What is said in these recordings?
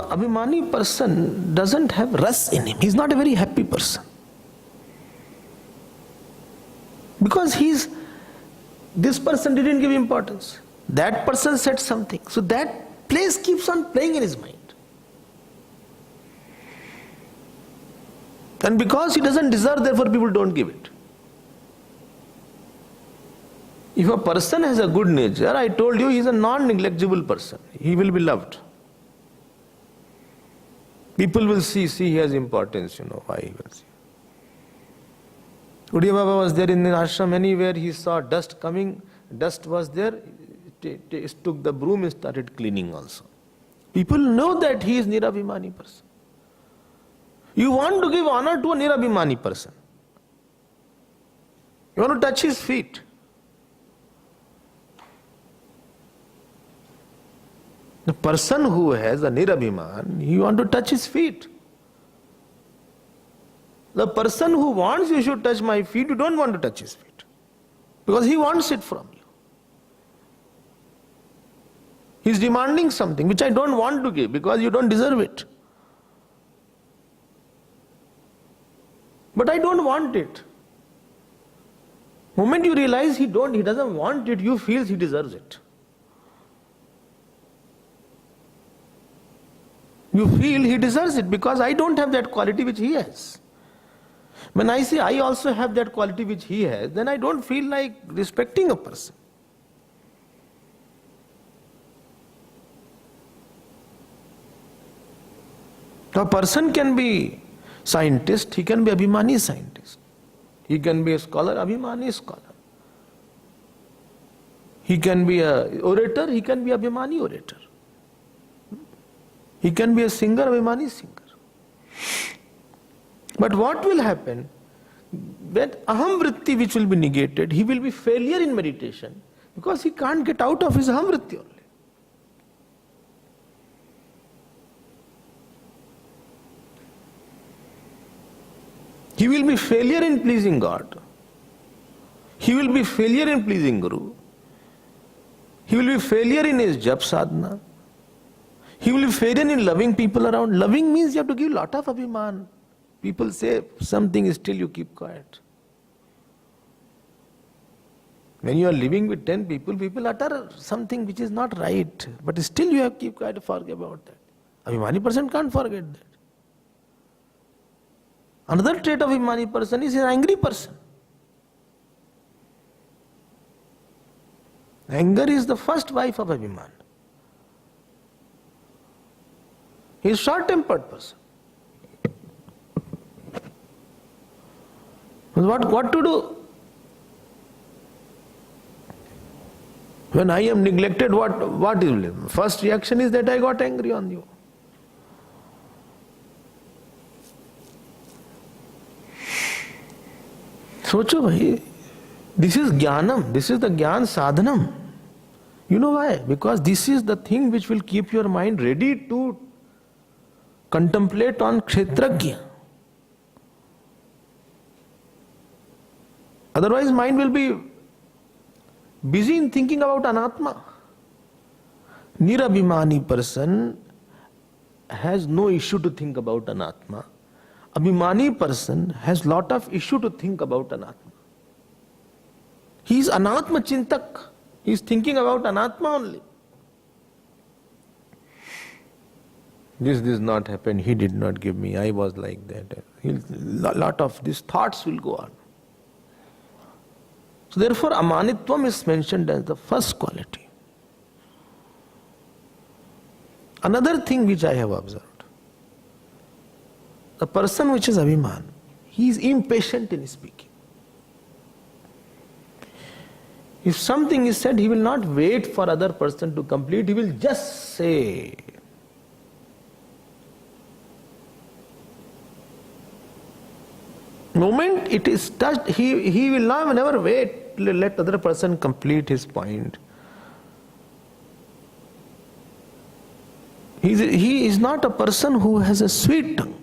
Abhimani person doesn't have ras in him. He's not a very happy person. Because this person didn't give importance. That person said something. So that place keeps on playing in his mind. And because he doesn't deserve, therefore people don't give it. If a person has a good nature, I told you, he is a non-negligible person. He will be loved. People will see he has importance, why he will see. Uriya Baba was there in the ashram, anywhere he saw dust coming, dust was there, he took the broom and started cleaning also. People know that he is Nirabhimani person. You want to give honor to a Nirabhimani person. You want to touch his feet. The person who has a Nirabhiman, you want to touch his feet. The person who wants you should touch my feet, you don't want to touch his feet. Because he wants it from you. He is demanding something which I don't want to give because you don't deserve it. But I don't want it. The moment you realize he doesn't want it, you feel he deserves it. You feel he deserves it because I don't have that quality which he has. When I say I also have that quality which he has, then I don't feel like respecting a person. A person can be scientist, he can be Abhimani scientist. He can be a scholar, Abhimani scholar. He can be a orator, he can be Abhimani orator. He can be a singer, Abhimani singer. But what will happen? That aham vritti which will be negated, he will be failure in meditation because he can't get out of his aham vritti only. He will be failure in pleasing God. He will be failure in pleasing Guru. He will be failure in his jap sadhana. He will be failure in loving people around. Loving means you have to give lot of abhiman. People say something, still you keep quiet. When you are living with 10 people, people utter something which is not right. But still you have to keep quiet, forget about that. Abhimani person can't forget that. Another trait of Abhimani person is an angry person. Anger is the first wife of Abhiman. He is a short-tempered person. What to do? When I am neglected, what is it? First reaction is that I got angry on you. Socho bhai, this is jnanam, this is the jnana sadhanam. You know why? Because this is the thing which will keep your mind ready to contemplate on kshetrajna. Otherwise mind will be busy in thinking about anatma. Nirabhimani person has no issue to think about anatma. Abhimani person has lot of issue to think about anatma. He is anatma chintak. He is thinking about anatma only. This did not happen, he did not give me, I was like that. Lot of these thoughts will go on. So therefore amanitvam is mentioned as the first quality. Another thing which I have observed, the person which is Abhiman, he is impatient in speaking. If something is said, he will not wait for other person to complete, he will just say. Moment it is touched, he will never wait, let other person complete his point. He is not a person who has a sweet tongue.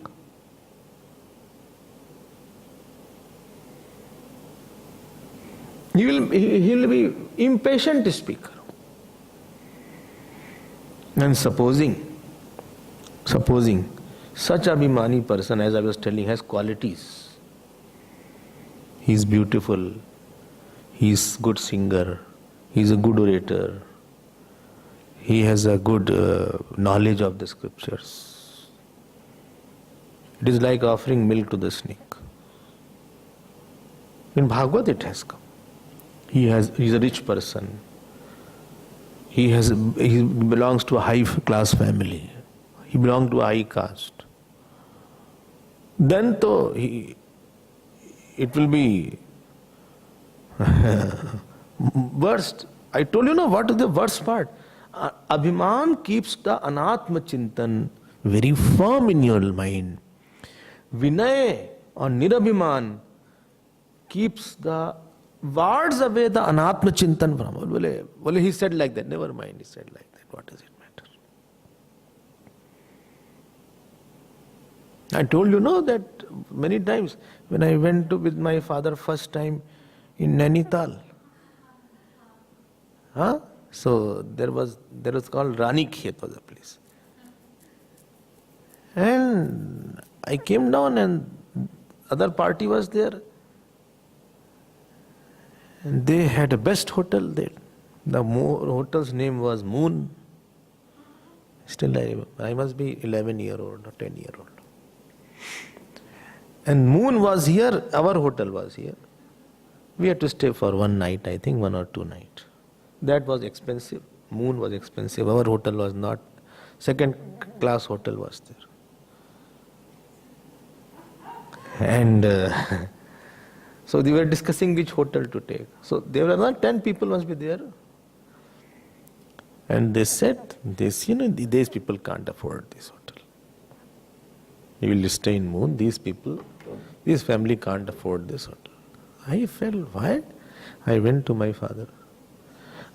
He will be impatient speaker. And supposing Supposing such Abhimani person, as I was telling, has qualities. He is beautiful, he is good singer, he is a good orator, he has a good knowledge of the scriptures. It is like offering milk to the snake. In Bhagavad it has come. He is a rich person. He belongs to a high class family. He belongs to a high caste. Then it will be worst. I told you what is the worst part. Abhiman keeps the anatma chintan very firm in your mind. Vinay or nirabhiman keeps the wards away the anatma chintan from. Well, he said like that. Never mind, he said like that. What does it matter? I told you that many times when I went with my father first time in Nainital. So there was called Rani Khet was a place. And I came down and other party was there. And they had a best hotel there. The hotel's name was Moon. Still I remember. I must be 11-year-old or 10-year-old. And Moon was here, our hotel was here. We had to stay for one night, I think 1 or 2 nights. That was expensive. Moon was expensive. Our hotel was not. Second class hotel was there. And so they were discussing which hotel to take. So there were not 10 people must be there. And they said, these people can't afford this hotel. You will stay in Moon. This family can't afford this hotel. I felt, why? I went to my father.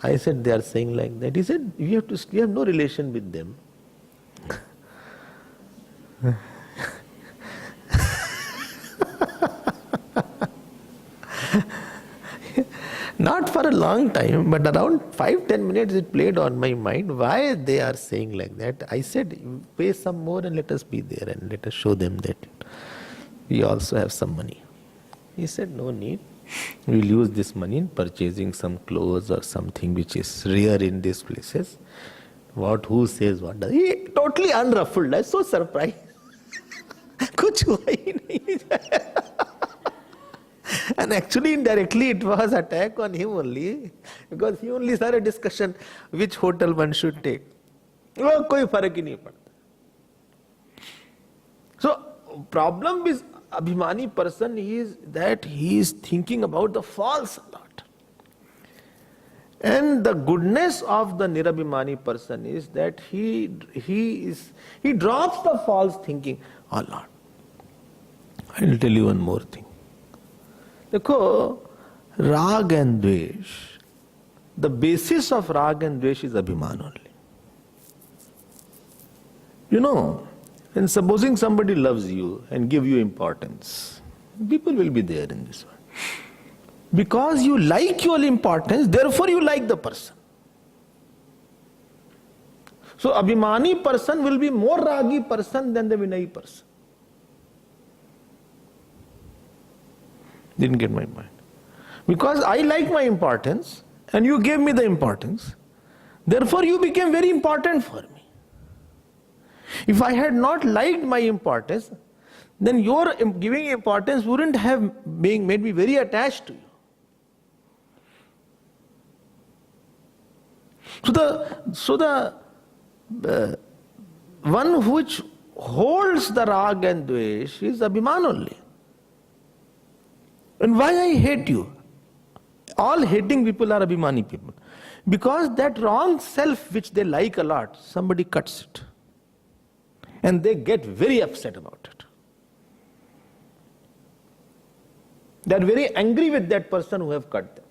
I said, they are saying like that. He said, you have no relation with them. Not for a long time, but around 5-10 minutes it played on my mind. Why they are saying like that? I said, pay some more and let us be there and let us show them that we also have some money. He said, no need. We will use this money in purchasing some clothes or something which is rare in these places. Who says what does. He totally unruffled. I was so surprised. Kuch hua hi nahi. And actually indirectly it was attack on him only, because he only started a discussion which hotel one should take. Koi farak hi nahi padta. So problem with Abhimani person is that he is thinking about the false a lot. And the goodness of the Nirabhimani person is that he drops the false thinking a lot. I will tell you one more thing. Dekho, Rag and Dvesh, the basis of Rag and Dvesh is Abhiman only. And supposing somebody loves you and give you importance, people will be there in this world. Because you like your importance, therefore you like the person. So Abhimani person will be more Ragi person than the Vinayi person. Didn't get my point. Because I like my importance and you gave me the importance, therefore you became very important for me. If I had not liked my importance, then your giving importance wouldn't have made me very attached to you. So the one which holds the Rag and Dvesh is Abhiman only. And why I hate you? All hating people are Abhimani people. Because that wrong self which they like a lot, somebody cuts it. And they get very upset about it. They are very angry with that person who have cut them.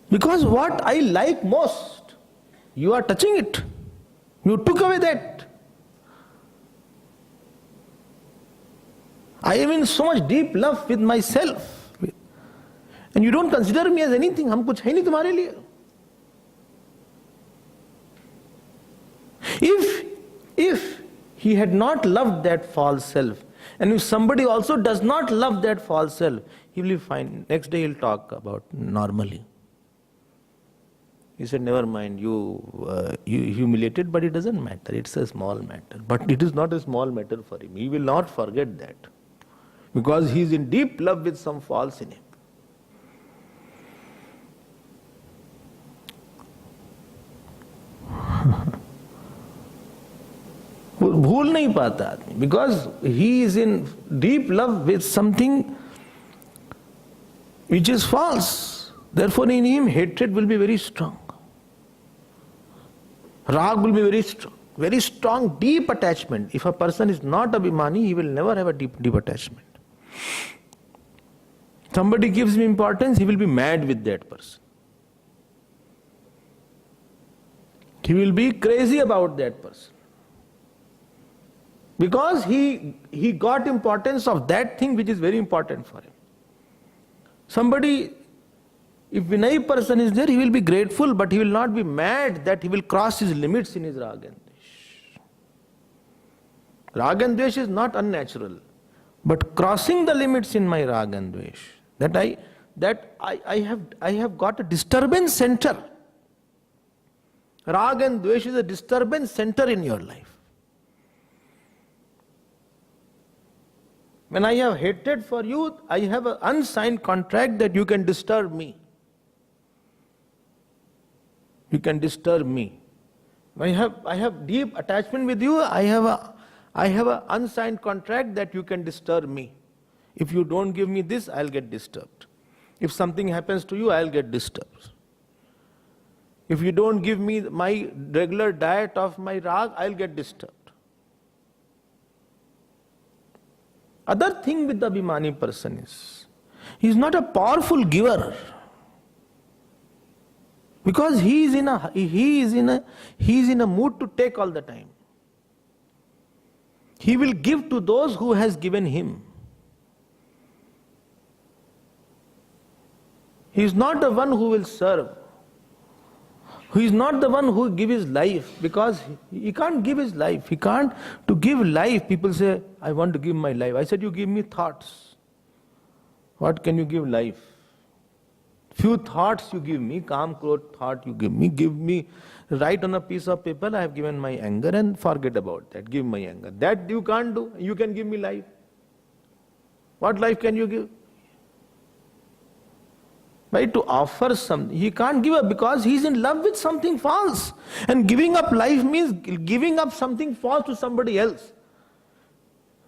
Because what I like most, you are touching it. You took away that. I am in so much deep love with myself. And you don't consider me as anything. हम कुछ है नहीं तुम्हारे लिए. he had not loved that false self. And if somebody also does not love that false self, he will be fine. Next day he'll talk about normally. He said, never mind, you humiliated, but it doesn't matter. It's a small matter. But it is not a small matter for him. He will not forget that. Because he is in deep love with some false in him. भूल नहीं पाता आदमी, because he is in deep love with something which is false. Therefore in him hatred will be very strong. Rag will be very strong, deep attachment. If a person is not abhimani, he will never have a deep attachment. Somebody gives him importance, he will be mad with that person. He will be crazy about that person. Because he got importance of that thing which is very important for him. Somebody, if Vinay person is there, he will be grateful, but he will not be mad that he will cross his limits in his Rag and Dvesh. Rag and Dvesh is not unnatural, but crossing the limits in my Rag and Dvesh, I have got a disturbance center. Rag and Dvesh is a disturbance center in your life. When I have hatred for you, I have an unsigned contract that you can disturb me. You can disturb me. When I have deep attachment with you, I have an unsigned contract that you can disturb me. If you don't give me this, I'll get disturbed. If something happens to you, I'll get disturbed. If you don't give me my regular diet of my Rag, I'll get disturbed. Other thing with the Abhimani person is, he is not a powerful giver. Because he is in a mood to take all the time. He will give to those who has given him. He is not the one who will serve. He is not the one who give his life, because he can't give his life. He can't. To give life, people say, I want to give my life. I said, you give me thoughts. What can you give life? Few thoughts you give me, calm, thought you give me, write on a piece of paper, I have given my anger, and forget about that, give my anger. That you can't do. You can give me life. What life can you give? Right? To offer something. He can't give up because he is in love with something false. And giving up life means giving up something false to somebody else.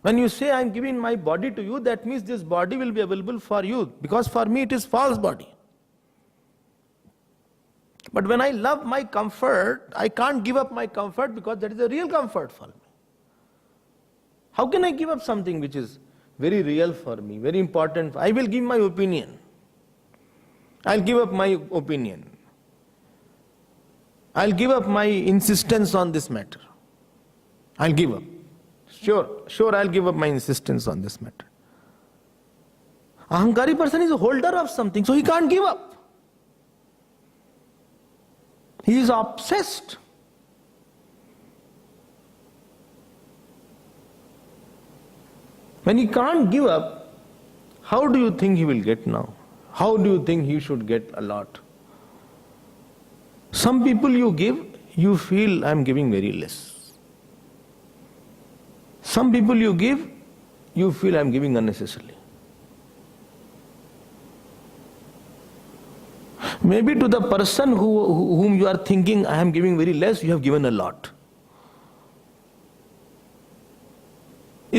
When you say, I am giving my body to you, that means this body will be available for you. Because for me it is false body. But when I love my comfort, I can't give up my comfort because that is a real comfort for me. How can I give up something which is very real for me, very important? I will give my opinion. I'll give up my opinion. I'll give up my insistence on this matter. I'll give up. Sure, I'll give up my insistence on this matter. Ahankari person is a holder of something, so he can't give up. He is obsessed. When he can't give up, how do you think he will get now? How do you think he should get a lot? Some people you give, you feel I am giving very less. Some people you give, you feel I am giving unnecessarily. Maybe to the person whom you are thinking I am giving very less, you have given a lot.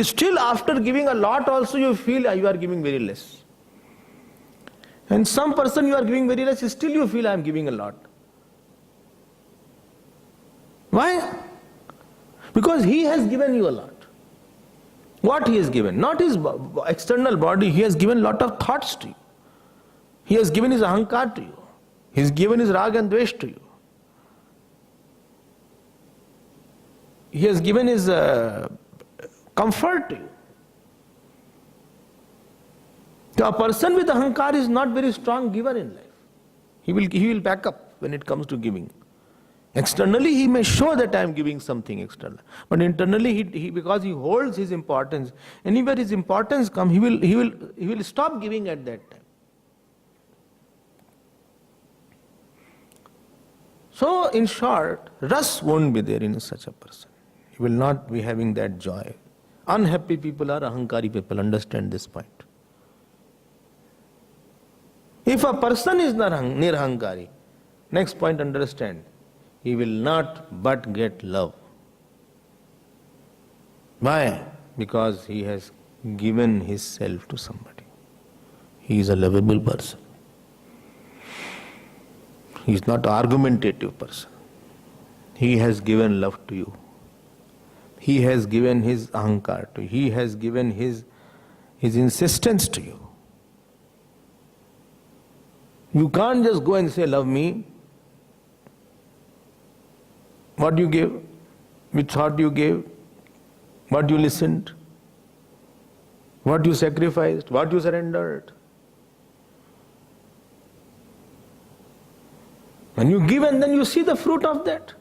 Still after giving a lot also you feel you are giving very less. And some person you are giving very less, still you feel I am giving a lot. Why? Because he has given you a lot. What he has given? Not his external body, he has given a lot of thoughts to you. He has given his ahankar to you. He has given his rag and dvesh to you. He has given his comfort to you. So a person with ahankar is not very strong giver in life. He will back up when it comes to giving. Externally, he may show that I am giving something external, but internally, he because he holds his importance. Anywhere his importance comes, he will stop giving at that time. So, in short, ras won't be there in such a person. He will not be having that joy. Unhappy people are ahankari people. Understand this point. If a person is nirhankari, next point, understand, he will not but get love. Why? Because he has given his self to somebody. He is a lovable person. He is not an argumentative person. He has given love to you. He has given his ahankar to you. He has given his insistence to you. You can't just go and say, love me. What you gave, which thought you gave, what you listened, what you sacrificed, what you surrendered. When you give and then you see the fruit of that.